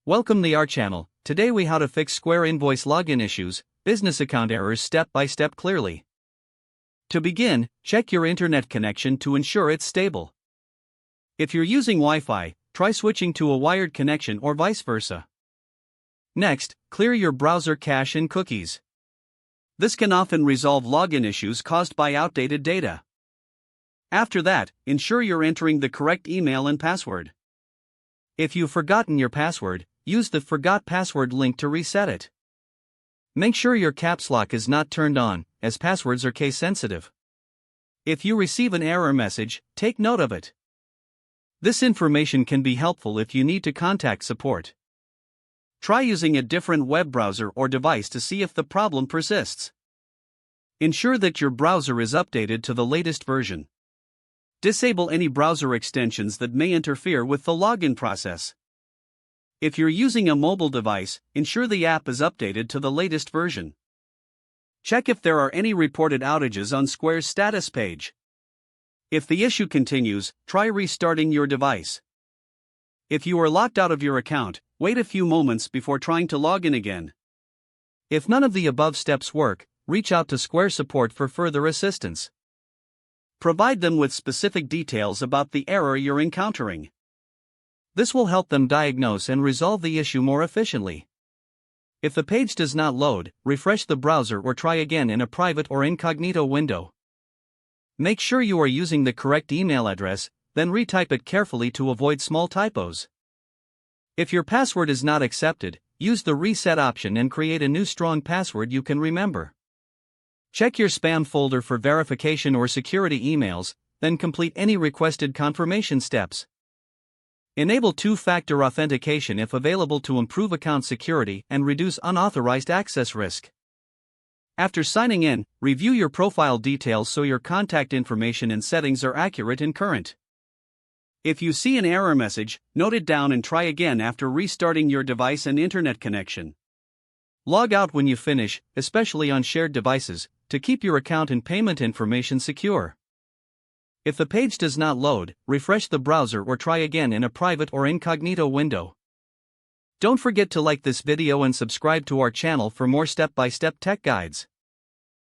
Welcome to our channel. Today we how to fix Square Invoice login issues, business account errors step by step clearly. To begin, check your internet connection to ensure it's stable. If you're using Wi-Fi, try switching to a wired connection or vice versa. Next, clear your browser cache and cookies. This can often resolve login issues caused by outdated data. After that, ensure you're entering the correct email and password. If you've forgotten your password, use the Forgot Password link to reset it. Make sure your caps lock is not turned on, as passwords are case sensitive. If you receive an error message, take note of it. This information can be helpful if you need to contact support. Try using a different web browser or device to see if the problem persists. Ensure that your browser is updated to the latest version. Disable any browser extensions that may interfere with the login process. If you're using a mobile device, ensure the app is updated to the latest version. Check if there are any reported outages on Square's status page. If the issue continues, try restarting your device. If you are locked out of your account, wait a few moments before trying to log in again. If none of the above steps work, reach out to Square support for further assistance. Provide them with specific details about the error you're encountering. This will help them diagnose and resolve the issue more efficiently. If the page does not load, refresh the browser or try again in a private or incognito window. Make sure you are using the correct email address, then retype it carefully to avoid small typos. If your password is not accepted, use the reset option and create a new strong password you can remember. Check your spam folder for verification or security emails, then complete any requested confirmation steps. Enable two-factor authentication if available to improve account security and reduce unauthorized access risk. After signing in, review your profile details so your contact information and settings are accurate and current. If you see an error message, note it down and try again after restarting your device and internet connection. Log out when you finish, especially on shared devices, to keep your account and payment information secure. If the page does not load, refresh the browser or try again in a private or incognito window. Don't forget to like this video and subscribe to our channel for more step-by-step tech guides.